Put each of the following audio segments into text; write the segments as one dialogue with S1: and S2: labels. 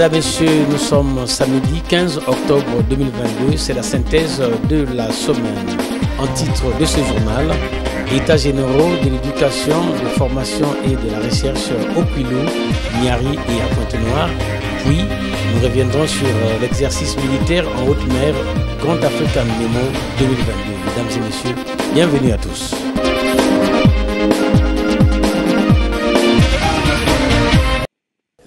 S1: Madame, Messieurs, nous sommes samedi 15 octobre 2022. C'est la synthèse de la semaine. En titre de ce journal, États généraux de l'éducation, de formation et de la recherche au Kouilou, Niari et à Pointe-Noire. Puis, nous reviendrons sur l'exercice militaire en haute mer Grand African Memo 2022. Mesdames et messieurs, bienvenue à tous.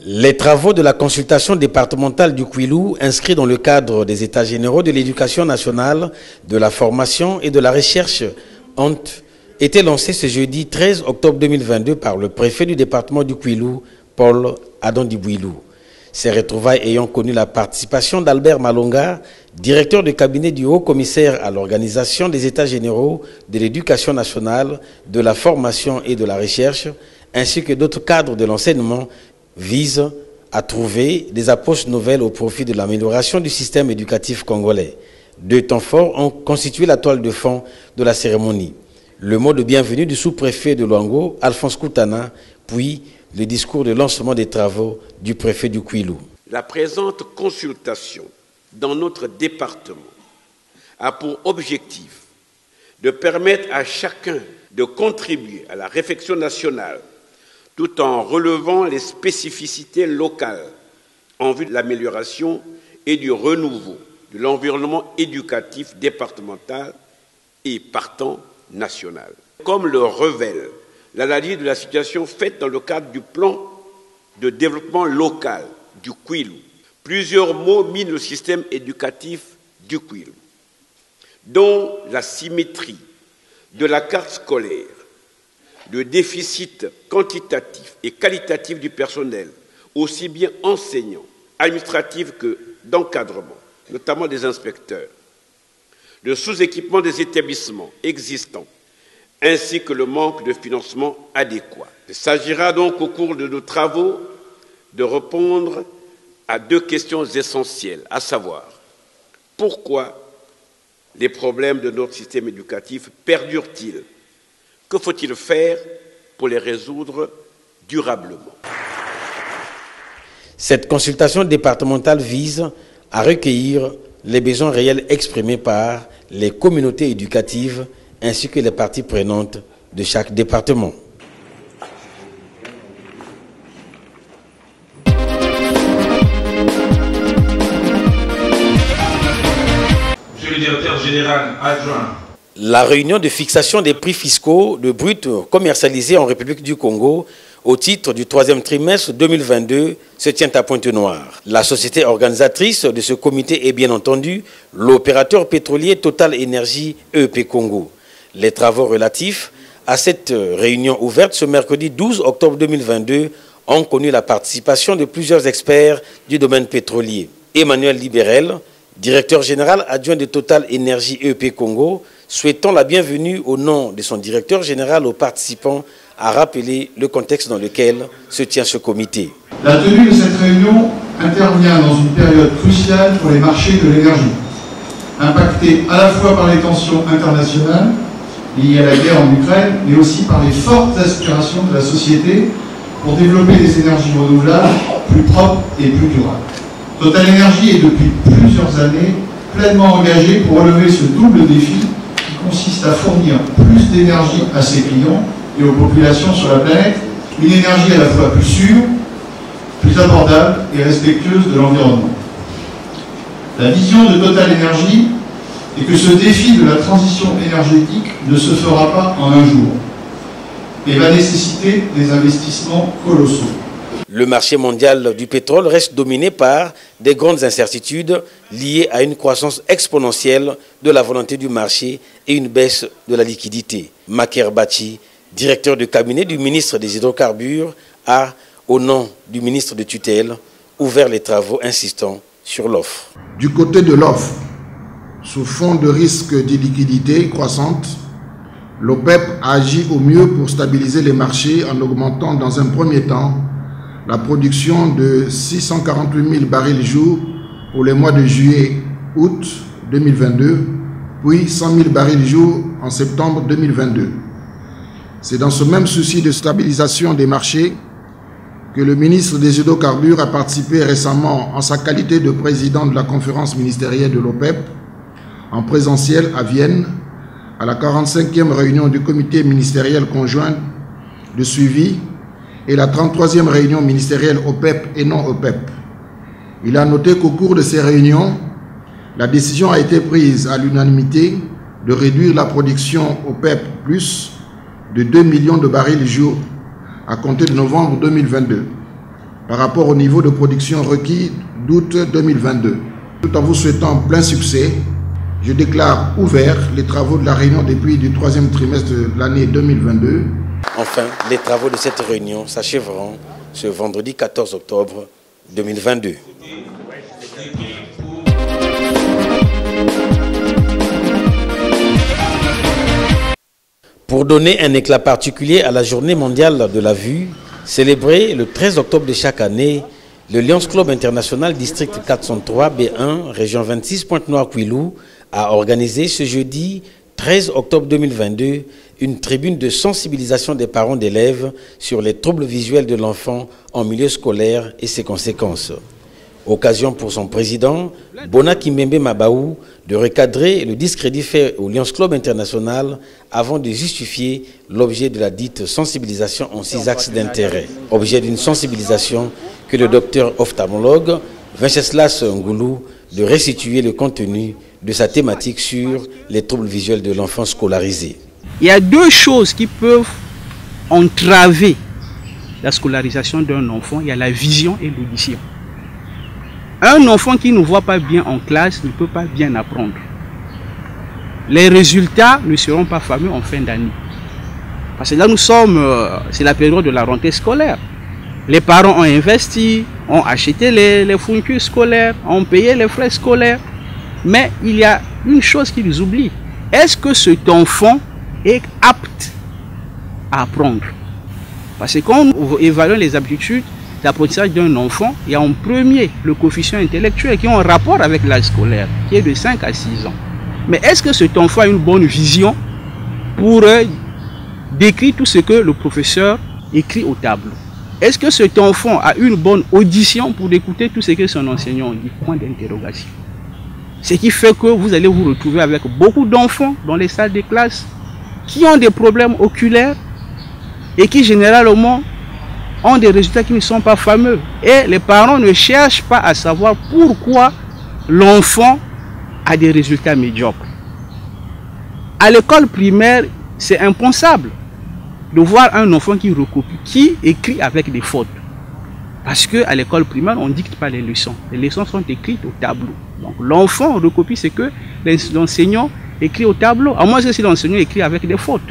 S1: Les travaux de la consultation départementale du Kouilou, inscrits dans le cadre des États généraux de l'éducation nationale, de la formation et de la recherche, ont été lancés ce jeudi 13 octobre 2022 par le préfet du département du Kouilou, Paul Adondibouilou. Ces retrouvailles ayant connu la participation d'Albert Malonga, directeur de cabinet du haut-commissaire à l'organisation des États généraux de l'éducation nationale, de la formation et de la recherche, ainsi que d'autres cadres de l'enseignement, vise à trouver des approches nouvelles au profit de l'amélioration du système éducatif congolais. Deux temps forts ont constitué la toile de fond de la cérémonie. Le mot de bienvenue du sous-préfet de Luango, Alphonse Koutana, puis le discours de lancement des travaux du préfet du Kouilou.
S2: La présente consultation dans notre département a pour objectif de permettre à chacun de contribuer à la réflexion nationale tout en relevant les spécificités locales en vue de l'amélioration et du renouveau de l'environnement éducatif départemental et partant national. Comme le révèle l'analyse de la situation faite dans le cadre du plan de développement local du Kouilou, plusieurs mots minent le système éducatif du Kouilou, dont la symétrie de la carte scolaire, le déficit quantitatif et qualitatif du personnel, aussi bien enseignants, administratifs que d'encadrement, notamment des inspecteurs, le sous-équipement des établissements existants, ainsi que le manque de financement adéquat. Il s'agira donc au cours de nos travaux de répondre à deux questions essentielles, à savoir pourquoi les problèmes de notre système éducatif perdurent-ils? Que faut-il faire pour les résoudre durablement?
S1: Cette consultation départementale vise à recueillir les besoins réels exprimés par les communautés éducatives ainsi que les parties prenantes de chaque département.
S3: Monsieur le directeur général adjoint.
S1: La réunion de fixation des prix fiscaux de brut commercialisés en République du Congo au titre du troisième trimestre 2022 se tient à Pointe-Noire. La société organisatrice de ce comité est bien entendu l'opérateur pétrolier Total Énergie EP Congo. Les travaux relatifs à cette réunion ouverte ce mercredi 12 octobre 2022 ont connu la participation de plusieurs experts du domaine pétrolier. Emmanuel Libérel, directeur général adjoint de Total Énergie EP Congo, souhaitant la bienvenue au nom de son directeur général aux participants, a rappelé le contexte dans lequel se tient ce comité.
S4: La tenue de cette réunion intervient dans une période cruciale pour les marchés de l'énergie, impactés à la fois par les tensions internationales liées à la guerre en Ukraine, mais aussi par les fortes aspirations de la société pour développer des énergies renouvelables plus propres et plus durables. Total Énergie est depuis plusieurs années pleinement engagé pour relever ce double défi qui consiste à fournir plus d'énergie à ses clients et aux populations sur la planète, une énergie à la fois plus sûre, plus abordable et respectueuse de l'environnement. La vision de Total Énergie est que ce défi de la transition énergétique ne se fera pas en un jour et va nécessiter des investissements colossaux.
S1: Le marché mondial du pétrole reste dominé par des grandes incertitudes liées à une croissance exponentielle de la volonté du marché et une baisse de la liquidité. Maker Bachi, directeur de cabinet du ministre des Hydrocarbures, a, au nom du ministre de tutelle, ouvert les travaux insistant sur l'offre.
S5: Du côté de l'offre, sous fond de risque d'illiquidité croissante, l'OPEP a agi au mieux pour stabiliser les marchés en augmentant dans un premier temps la production de 648 000 barils jour pour les mois de juillet-août 2022, puis 100 000 barils jour en septembre 2022. C'est dans ce même souci de stabilisation des marchés que le ministre des Hydrocarbures a participé récemment en sa qualité de président de la conférence ministérielle de l'OPEP en présentiel à Vienne à la 45e réunion du comité ministériel conjoint de suivi et la 33e réunion ministérielle OPEP et non OPEP. Il a noté qu'au cours de ces réunions, la décision a été prise à l'unanimité de réduire la production OPEP+ de 2 millions de barils jour à compter de novembre 2022 par rapport au niveau de production requis d'août 2022. Tout en vous souhaitant plein succès, je déclare ouverts les travaux de la réunion des puits du 3e trimestre de l'année 2022.
S1: Enfin, les travaux de cette réunion s'achèveront ce vendredi 14 octobre 2022. Pour donner un éclat particulier à la journée mondiale de la vue, célébrée le 13 octobre de chaque année, le Lions Club International District 403 B1, région 26 Pointe-Noire-Kouilou, a organisé ce jeudi 13 octobre 2022 une tribune de sensibilisation des parents d'élèves sur les troubles visuels de l'enfant en milieu scolaire et ses conséquences. Occasion pour son président, Bona Kimbembe Mabaou, de recadrer le discrédit fait au Lions Club International avant de justifier l'objet de la dite sensibilisation en 6 axes d'intérêt. Objet d'une sensibilisation que le docteur ophtalmologue Venceslas Ngoulou de restituer le contenu de sa thématique sur les troubles visuels de l'enfant scolarisé.
S6: Il y a 2 choses qui peuvent entraver la scolarisation d'un enfant. Il y a la vision et l'audition. Un enfant qui ne voit pas bien en classe ne peut pas bien apprendre. Les résultats ne seront pas fameux en fin d'année. Parce que là, nous sommes, c'est la période de la rentrée scolaire. Les parents ont investi, ont acheté les fournitures scolaires, ont payé les frais scolaires. Mais il y a une chose qu'ils oublient. Est-ce que cet enfant est apte à apprendre? Parce que quand nous évaluons les aptitudes d'apprentissage d'un enfant, il y a en premier le coefficient intellectuel qui est en rapport avec l'âge scolaire, qui est de 5 à 6 ans. Mais est-ce que cet enfant a une bonne vision pour décrire tout ce que le professeur écrit au tableau? Est-ce que cet enfant a une bonne audition pour écouter tout ce que son enseignant dit? Point d'interrogation. Ce qui fait que vous allez vous retrouver avec beaucoup d'enfants dans les salles de classe qui ont des problèmes oculaires et qui généralement ont des résultats qui ne sont pas fameux. Et les parents ne cherchent pas à savoir pourquoi l'enfant a des résultats médiocres. À l'école primaire, c'est impensable de voir un enfant qui recopie, qui écrit avec des fautes. Parce qu'à l'école primaire, on ne dicte pas les leçons. Les leçons sont écrites au tableau. Donc l'enfant recopie ce que l'enseignant écrit au tableau. À moins que si l'enseignant écrit avec des fautes.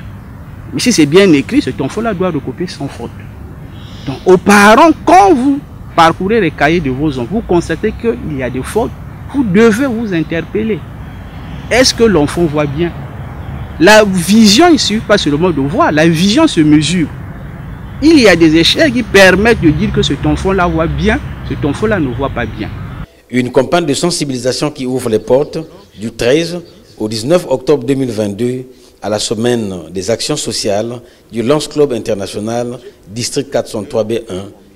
S6: Mais si c'est bien écrit, cet enfant-là doit recopier sans faute. Donc aux parents, quand vous parcourez les cahiers de vos enfants, vous constatez qu'il y a des fautes, vous devez vous interpeller. Est-ce que l'enfant voit bien? La vision, il ne suffit pas seulement de voir, la vision se mesure. Il y a des échelles qui permettent de dire que cet enfant-là voit bien, cet enfant-là ne voit pas bien.
S1: Une campagne de sensibilisation qui ouvre les portes du 13 au 19 octobre 2022 à la semaine des actions sociales du Lions Club International, district 403 B1,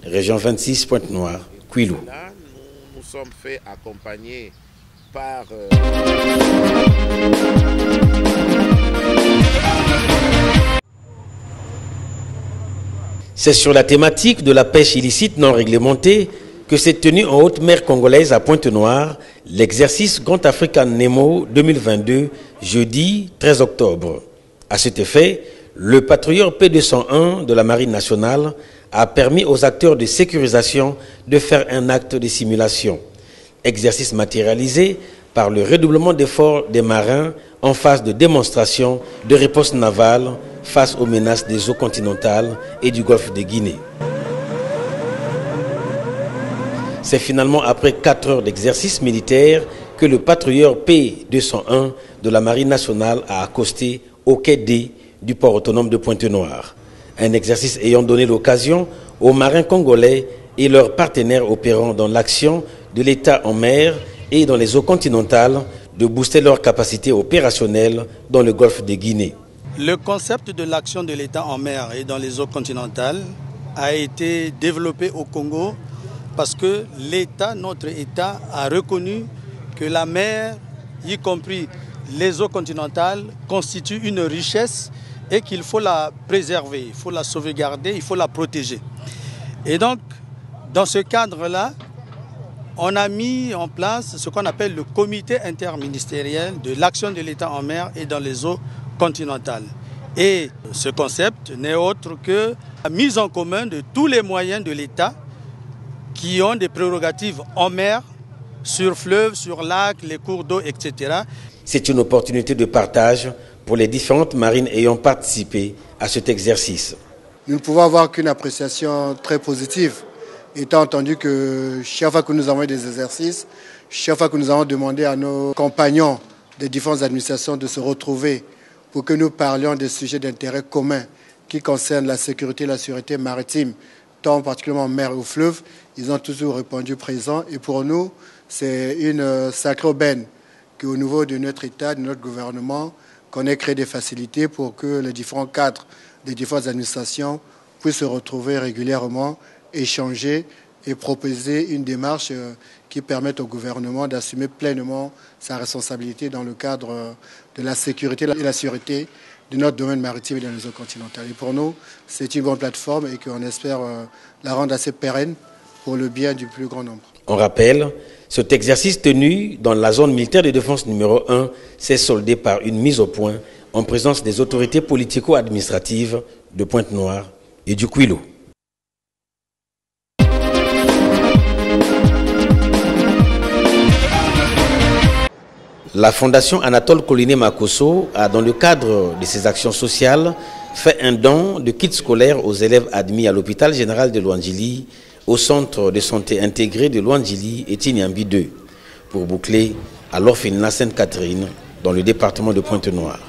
S1: région 26 Pointe-Noire, Kouilou.
S7: Nous sommes fait accompagner par...
S1: C'est sur la thématique de la pêche illicite non réglementée que s'est tenu en haute mer congolaise à Pointe-Noire l'exercice Grand African Nemo 2022, jeudi 13 octobre. À cet effet, le patrouilleur P201 de la Marine nationale a permis aux acteurs de sécurisation de faire un acte de simulation. Exercice matérialisé par le redoublement d'efforts des marins en phase de démonstration de réponse navale face aux menaces des eaux continentales et du golfe de Guinée. C'est finalement après 4 heures d'exercice militaire que le patrouilleur P201 de la Marine nationale a accosté au quai D du port autonome de Pointe-Noire. Un exercice ayant donné l'occasion aux marins congolais et leurs partenaires opérant dans l'action de l'État en mer et dans les eaux continentales de booster leur capacité opérationnelle dans le golfe de Guinée.
S8: Le concept de l'action de l'État en mer et dans les eaux continentales a été développée au Congo parce que l'État, notre État, a reconnu que la mer, y compris les eaux continentales, constitue une richesse et qu'il faut la préserver, il faut la sauvegarder, il faut la protéger. Et donc, dans ce cadre-là, on a mis en place ce qu'on appelle le comité interministériel de l'action de l'État en mer et dans les eaux continentales. Et ce concept n'est autre que la mise en commun de tous les moyens de l'État qui ont des prérogatives en mer, sur fleuves, sur lacs, les cours d'eau, etc.
S1: C'est une opportunité de partage pour les différentes marines ayant participé à cet exercice.
S9: Nous ne pouvons avoir qu'une appréciation très positive, étant entendu que chaque fois que nous avons des exercices, chaque fois que nous avons demandé à nos compagnons des différentes administrations de se retrouver pour que nous parlions des sujets d'intérêt commun qui concernent la sécurité et la sûreté maritime, tant particulièrement en mer ou fleuve, ils ont toujours répondu présent. Et pour nous, c'est une sacrée aubaine qu'au niveau de notre État, de notre gouvernement, qu'on ait créé des facilités pour que les différents cadres des différentes administrations puissent se retrouver régulièrement, échanger et proposer une démarche qui permette au gouvernement d'assumer pleinement sa responsabilité dans le cadre de la sécurité et la sûreté de notre domaine maritime et dans les eaux continentales. Et pour nous, c'est une bonne plateforme et qu'on espère la rendre assez pérenne pour le bien du plus grand nombre.
S1: On rappelle, cet exercice tenu dans la zone militaire de défense numéro 1 s'est soldé par une mise au point en présence des autorités politico-administratives de Pointe-Noire et du Kwilu. La Fondation Anatole Koliné Makosso a, dans le cadre de ses actions sociales, fait un don de kits scolaires aux élèves admis à l'hôpital général de Luandjili, au centre de santé intégré de Luandjili et Tinyambi 2, pour boucler à l'orphelinat Sainte-Catherine, dans le département de Pointe-Noire.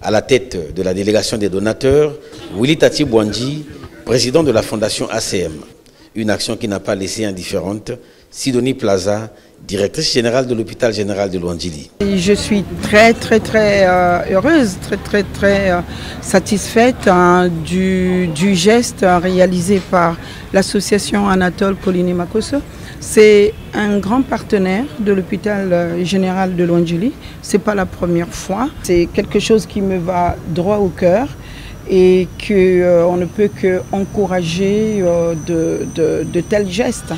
S1: À la tête de la délégation des donateurs, Willy Tati Bouandji, président de la Fondation ACM. Une action qui n'a pas laissé indifférente Sidonie Plaza, directrice générale de l'hôpital général de Luandjili.
S10: Je suis très heureuse, très satisfaite du geste réalisé par l'association Anatole Koliné Makosso. C'est un grand partenaire de l'hôpital général de Luandjili. Ce n'est pas la première fois. C'est quelque chose qui me va droit au cœur et qu'on ne peut qu'encourager de tels gestes.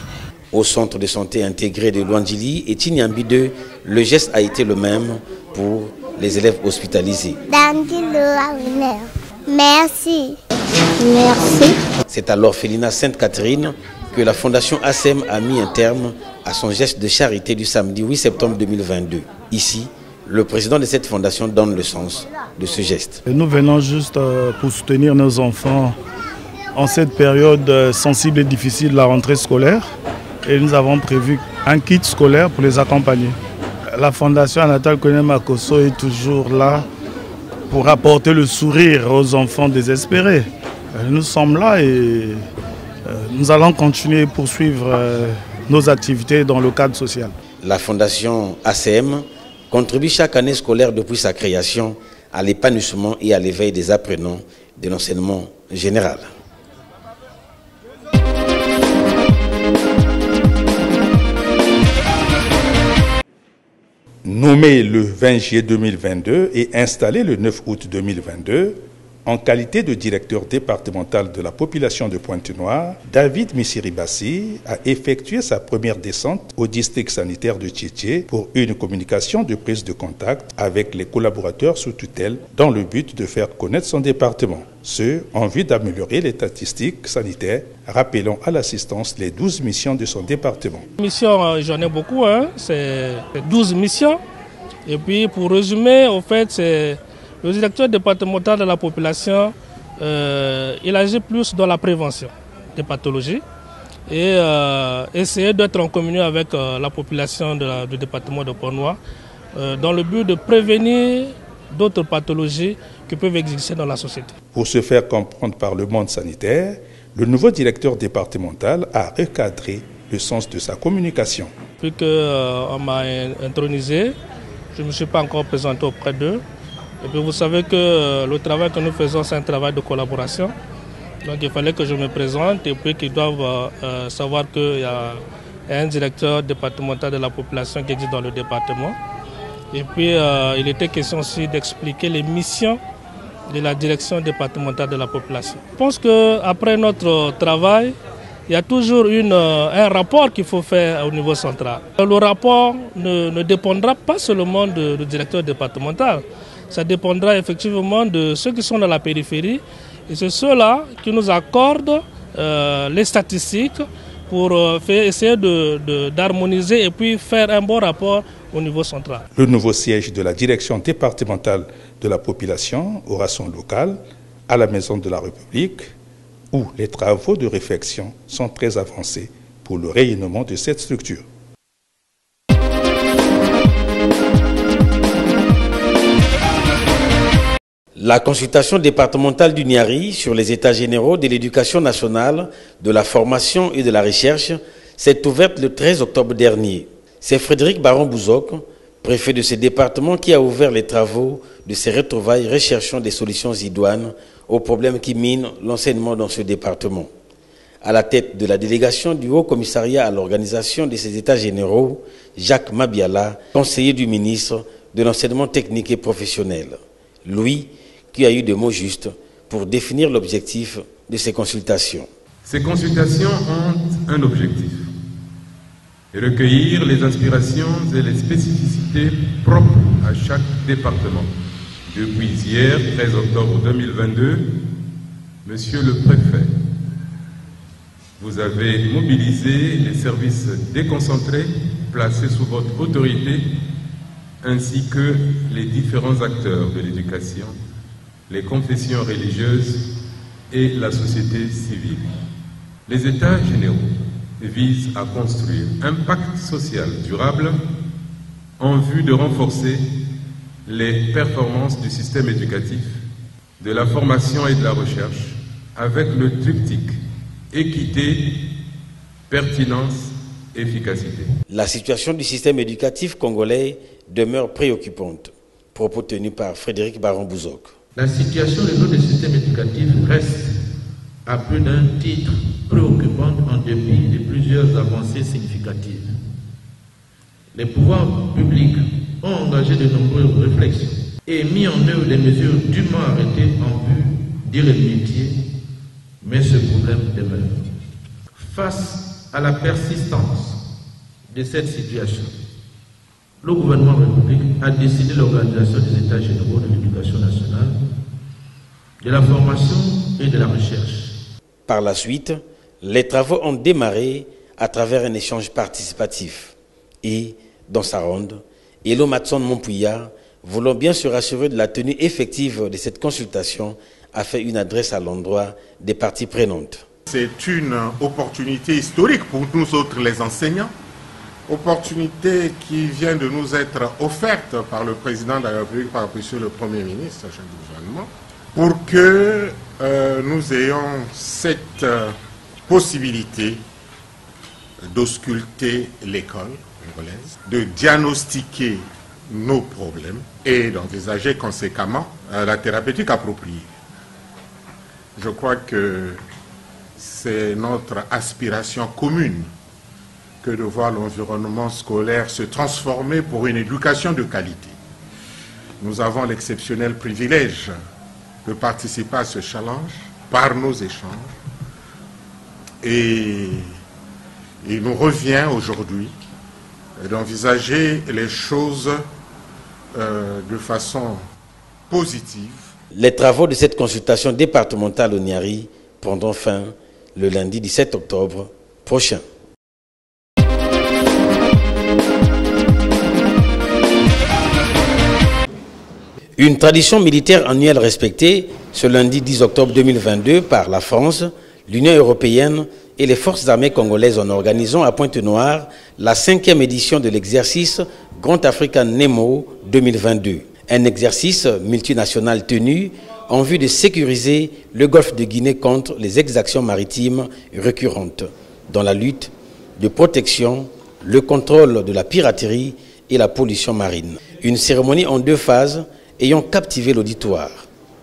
S1: Au centre de santé intégré de Luandjili et Tinyambi 2, le geste a été le même pour les élèves hospitalisés.
S11: Merci.
S1: C'est à l'orphelinat Sainte-Catherine que la Fondation ACM a mis un terme à son geste de charité du samedi 8 septembre 2022. Ici, le président de cette fondation donne le sens de ce geste.
S12: Nous venons juste pour soutenir nos enfants en cette période sensible et difficile de la rentrée scolaire. Et nous avons prévu un kit scolaire pour les accompagner. La Fondation Anatole Koliné Makosso est toujours là pour apporter le sourire aux enfants désespérés. Nous sommes là et nous allons continuer et poursuivre nos activités dans le cadre social.
S1: La Fondation ACM contribue chaque année scolaire depuis sa création à l'épanouissement et à l'éveil des apprenants de l'enseignement général.
S13: Nommé le 20 juillet 2022 et installé le 9 août 2022, en qualité de directeur départemental de la population de Pointe-Noire, David Missiribassi a effectué sa première descente au district sanitaire de Tchétché pour une communication de prise de contact avec les collaborateurs sous tutelle dans le but de faire connaître son département. Ce, en vue d'améliorer les statistiques sanitaires, rappelant à l'assistance les 12 missions de son département.
S14: Missions, j'en ai beaucoup, c'est 12 missions. Et puis pour résumer, au fait, c'est le directeur départemental de la population, il agit plus dans la prévention des pathologies et essayer d'être en communion avec la population du département de Pointe-Noire dans le but de prévenir d'autres pathologies qui peuvent exister dans la société.
S13: Pour se faire comprendre par le monde sanitaire, le nouveau directeur départemental a recadré le sens de sa communication.
S14: Depuis qu'on m'a intronisé, je ne me suis pas encore présenté auprès d'eux. Et puis vous savez que le travail que nous faisons, c'est un travail de collaboration. Donc il fallait que je me présente et puis qu'ils doivent savoir qu'il y a un directeur départemental de la population qui existe dans le département. Et puis il était question aussi d'expliquer les missions de la direction départementale de la population. Je pense qu'après notre travail, il y a toujours un rapport qu'il faut faire au niveau central. Le rapport ne dépendra pas seulement du directeur départemental, ça dépendra effectivement de ceux qui sont dans la périphérie et c'est ceux-là qui nous accordent les statistiques pour essayer d'harmoniser et puis faire un bon rapport au niveau central.
S13: Le nouveau siège de la direction départementale de la population aura son local à la Maison de la République, où les travaux de réfection sont très avancés pour le rayonnement de cette structure.
S1: La consultation départementale du Niari sur les états généraux de l'éducation nationale, de la formation et de la recherche s'est ouverte le 13 octobre dernier. C'est Frédéric Baron-Bouzok, préfet de ce département, qui a ouvert les travaux de ces retrouvailles recherchant des solutions idoines aux problèmes qui minent l'enseignement dans ce département. À la tête de la délégation du Haut Commissariat à l'organisation de ces états généraux, Jacques Mabiala, conseiller du ministre de l'enseignement technique et professionnel. Lui qui a eu des mots justes pour définir l'objectif de ces consultations.
S11: Ces consultations ont un objectif: recueillir les inspirations et les spécificités propres à chaque département. Depuis hier, 13 octobre 2022, Monsieur le Préfet, vous avez mobilisé les services déconcentrés placés sous votre autorité, ainsi que les différents acteurs de l'éducation, les confessions religieuses et la société civile. Les États généraux visent à construire un pacte social durable en vue de renforcer les performances du système éducatif, de la formation et de la recherche, avec le triptyque équité, pertinence, efficacité.
S1: La situation du système éducatif congolais demeure préoccupante. Propos tenus par Frédéric Baron-Bouzok.
S15: La situation de notre système éducatif reste, à plus d'un titre, préoccupante en dépit de plusieurs avancées significatives. Les pouvoirs publics ont engagé de nombreuses réflexions et mis en œuvre des mesures dûment arrêtées en vue d'y remédier, mais ce problème demeure. Face à la persistance de cette situation, le gouvernement républicain a décidé l'organisation des États généraux de l'éducation nationale, de la formation et de la recherche.
S1: Par la suite, les travaux ont démarré à travers un échange participatif. Et, dans sa ronde, Elo Matson Mompouya, voulant bien se rassurer de la tenue effective de cette consultation, a fait une adresse à l'endroit des parties prenantes.
S16: C'est une opportunité historique pour nous autres les enseignants, opportunité qui vient de nous être offerte par le président de la République, par monsieur le Premier ministre, chef du gouvernement, pour que nous ayons cette possibilité d'ausculter l'école congolaise, de diagnostiquer nos problèmes et d'envisager conséquemment la thérapeutique appropriée. Je crois que c'est notre aspiration commune que de voir l'environnement scolaire se transformer pour une éducation de qualité. Nous avons l'exceptionnel privilège de participer à ce challenge par nos échanges et il nous revient aujourd'hui d'envisager les choses de façon positive.
S1: Les travaux de cette consultation départementale au Niari prendront fin le lundi 17 octobre prochain. Une tradition militaire annuelle respectée ce lundi 10 octobre 2022 par la France, l'Union européenne et les forces armées congolaises en organisant à Pointe-Noire la 5e édition de l'exercice Grand African Nemo 2022. Un exercice multinational tenu en vue de sécuriser le golfe de Guinée contre les exactions maritimes récurrentes dans la lutte de protection, le contrôle de la piraterie et la pollution marine. Une cérémonie en 2 phases ayant captivé l'auditoire.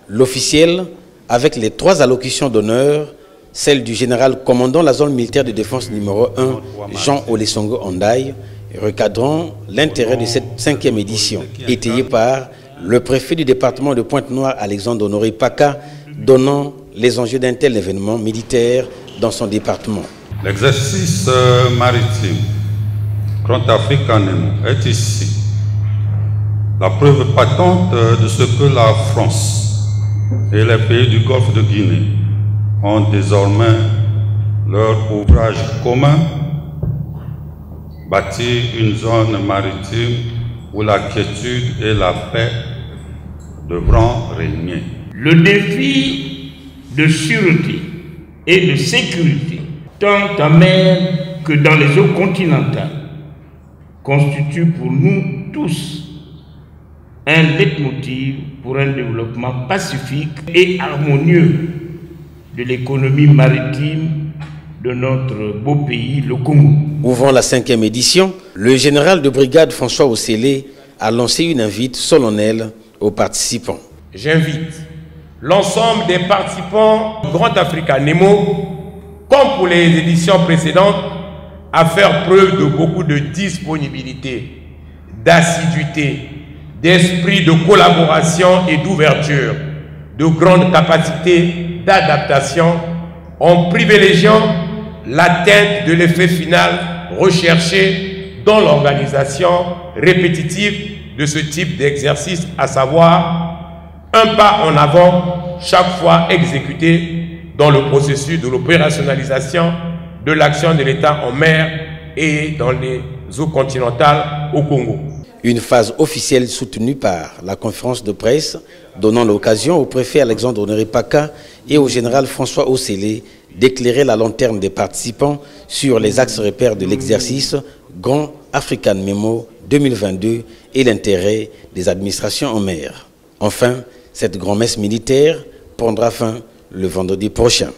S1: L'officiel avec les 3 allocutions d'honneur, celle du général commandant la zone militaire de défense numéro 1, Jean Olesongo Ondaye, recadrant l'intérêt de cette 5e édition, étayée par le préfet du département de Pointe-Noire, Alexandre Honoré Paka, donnant les enjeux d'un tel événement militaire dans son département.
S17: L'exercice maritime Grand Africa Nemo est ici la preuve patente de ce que la France et les pays du Golfe de Guinée ont désormais leur ouvrage commun, bâtir une zone maritime où la quiétude et la paix devront régner.
S18: Le défi de sûreté et de sécurité, tant en mer que dans les eaux continentales, constitue pour nous tous un leitmotiv pour un développement pacifique et harmonieux de l'économie maritime de notre beau pays, le Congo.
S1: Ouvrant la 5e édition, le général de brigade François Osélé a lancé une invite solennelle aux participants.
S19: J'invite l'ensemble des participants du Grand Africa Nemo, comme pour les éditions précédentes, à faire preuve de beaucoup de disponibilité, d'assiduité, d'esprit de collaboration et d'ouverture, de grande capacité d'adaptation, en privilégiant l'atteinte de l'effet final recherché dans l'organisation répétitive de ce type d'exercice, à savoir un pas en avant chaque fois exécuté dans le processus de l'opérationnalisation de l'action de l'État en mer et dans les eaux continentales au Congo.
S1: Une phase officielle soutenue par la conférence de presse, donnant l'occasion au préfet Alexandre Honoré Paka et au général François Osélé d'éclairer la lanterne des participants sur les axes repères de l'exercice Grand African Memo 2022 et l'intérêt des administrations en mer. Enfin, cette grand-messe militaire prendra fin le vendredi prochain.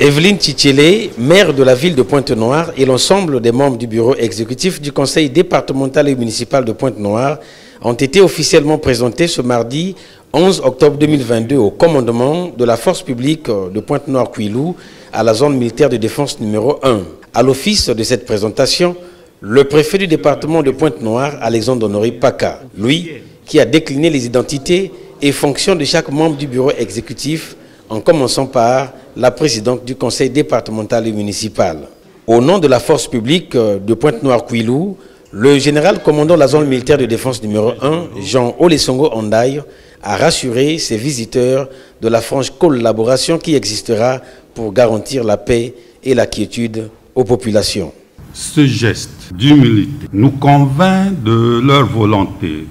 S1: Evelyne Tchitchélé, maire de la ville de Pointe-Noire, et l'ensemble des membres du bureau exécutif du conseil départemental et municipal de Pointe-Noire ont été officiellement présentés ce mardi 11 octobre 2022 au commandement de la force publique de Pointe-Noire-Kouilou à la zone militaire de défense numéro 1. À l'office de cette présentation, le préfet du département de Pointe-Noire, Alexandre Honoré Paka, lui, qui a décliné les identités et fonctions de chaque membre du bureau exécutif, en commençant par la présidente du conseil départemental et municipal. Au nom de la force publique de Pointe-Noire-Kouilou, le général commandant la zone militaire de défense numéro 1, Jean Olesongo Ondaye, a rassuré ses visiteurs de la franche collaboration qui existera pour garantir la paix et la quiétude aux populations.
S17: Ce geste d'humilité nous convainc de leur volonté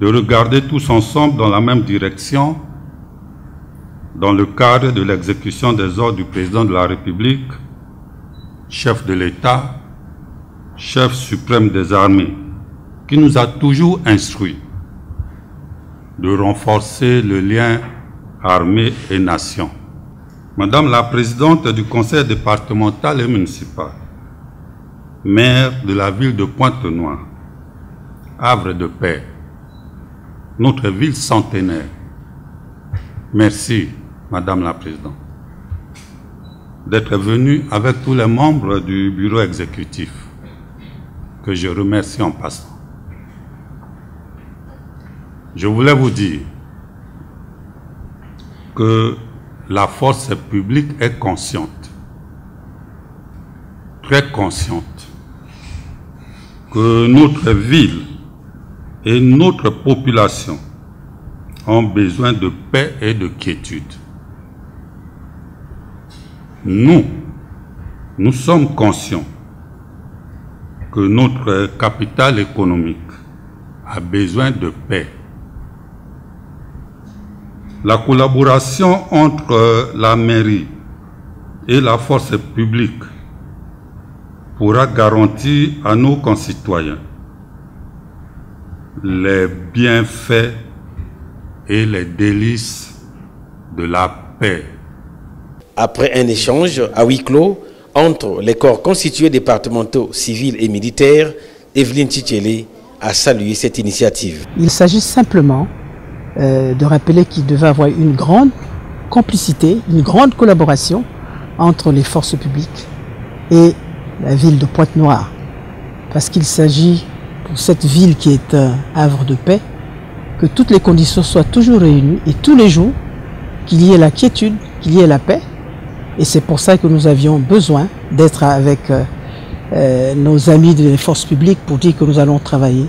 S17: de regarder tous ensemble dans la même direction dans le cadre de l'exécution des ordres du président de la République, chef de l'État, chef suprême des armées, qui nous a toujours instruits de renforcer le lien armée et nation. Madame la présidente du conseil départemental et municipal, maire de la ville de Pointe-Noire, havre de paix, notre ville centenaire, merci, Madame la Présidente, d'être venue avec tous les membres du bureau exécutif, que je remercie en passant. Je voulais vous dire que la force publique est consciente, très consciente, que notre ville et notre population ont besoin de paix et de quiétude. Nous sommes conscients que notre capital économique a besoin de paix. La collaboration entre la mairie et la force publique pourra garantir à nos concitoyens les bienfaits et les délices de la paix.
S1: Après un échange à huis clos entre les corps constitués départementaux, civils et militaires, Evelyne Tchitchele a salué cette initiative.
S20: Il s'agit simplement de rappeler qu'il devait y avoir une grande complicité, une grande collaboration entre les forces publiques et la ville de Pointe-Noire. Parce qu'il s'agit, pour cette ville qui est un havre de paix, que toutes les conditions soient toujours réunies et tous les jours, qu'il y ait la quiétude, qu'il y ait la paix. Et c'est pour ça que nous avions besoin d'être avec nos amis des forces publiques pour dire que nous allons travailler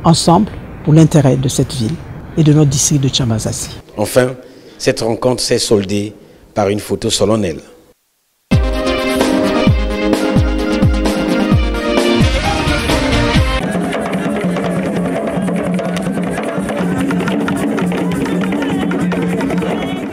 S20: ensemble pour l'intérêt de cette ville et de notre district de Tchambazassi.
S1: Enfin, cette rencontre s'est soldée par une photo solennelle.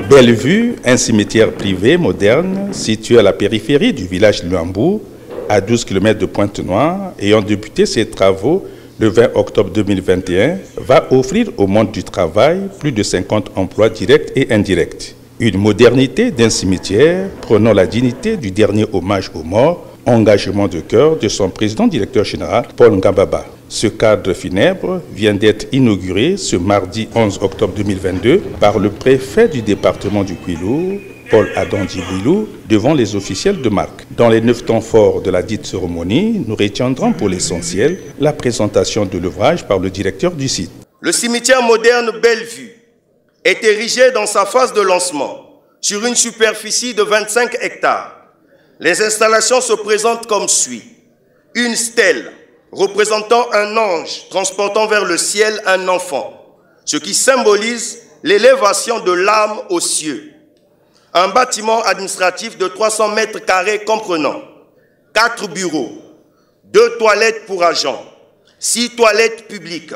S13: Bellevue, un cimetière privé moderne situé à la périphérie du village Luambou, à 12 km de Pointe-Noire, ayant débuté ses travaux le 20 octobre 2021, va offrir au monde du travail plus de 50 emplois directs et indirects. Une modernité d'un cimetière prenant la dignité du dernier hommage aux morts, engagement de cœur de son président-directeur général, Paul Ngababa. Ce cadre funèbre vient d'être inauguré ce mardi 11 octobre 2022 par le préfet du département du Kwilu, Paul Adonji Bouilou, devant les officiels de marque. Dans les 9 temps forts de la dite cérémonie, nous retiendrons pour l'essentiel la présentation de l'ouvrage par le directeur du site.
S21: Le cimetière moderne Bellevue est érigé dans sa phase de lancement sur une superficie de 25 hectares. Les installations se présentent comme suit. Une stèle représentant un ange transportant vers le ciel un enfant, ce qui symbolise l'élévation de l'âme aux cieux. Un bâtiment administratif de 300 mètres carrés comprenant 4 bureaux, 2 toilettes pour agents, 6 toilettes publiques,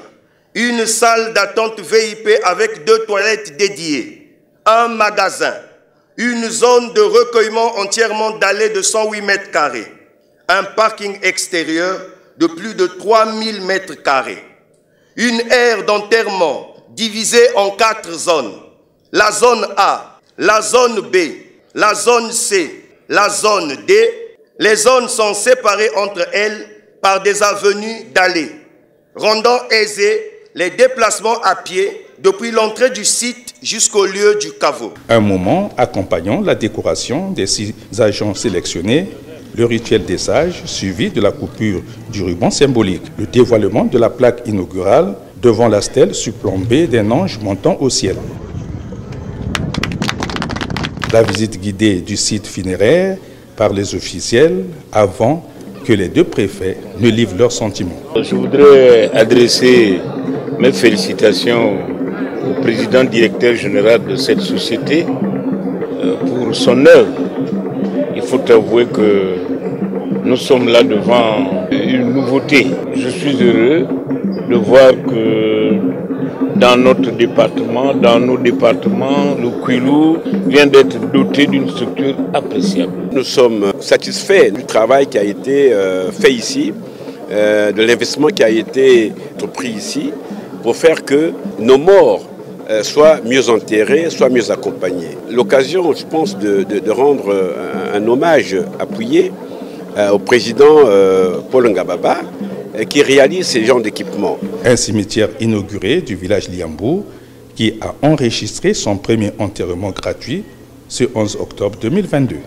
S21: une salle d'attente VIP avec 2 toilettes dédiées, un magasin, une zone de recueillement entièrement dallée de 108 mètres carrés, un parking extérieur de plus de 3000 mètres carrés, une aire d'enterrement divisée en 4 zones, la zone A, la zone B, la zone C, la zone D. Les zones sont séparées entre elles par des avenues dallées, rendant aisés les déplacements à pied depuis l'entrée du site jusqu'au lieu du caveau.
S13: Un moment accompagnant la décoration des 6 agents sélectionnés, le rituel des sages suivi de la coupure du ruban symbolique, le dévoilement de la plaque inaugurale devant la stèle surplombée d'un ange montant au ciel. La visite guidée du site funéraire par les officiels avant que les 2 préfets ne livrent leurs sentiments.
S18: Je voudrais adresser mes félicitations au président directeur général de cette société pour son œuvre. Il faut avouer que nous sommes là devant une nouveauté. Je suis heureux de voir que dans notre département, dans nos départements, le Kwilu vient d'être doté d'une structure appréciable.
S2: Nous sommes satisfaits du travail qui a été fait ici, de l'investissement qui a été pris ici, pour faire que nos morts soient mieux enterrés, soient mieux accompagnés. L'occasion, je pense, de rendre un hommage appuyé au président Paul Ngababa, qui réalise ces genres d'équipements.
S13: Un cimetière inauguré du village Liambou qui a enregistré son premier enterrement gratuit ce 11 octobre 2022.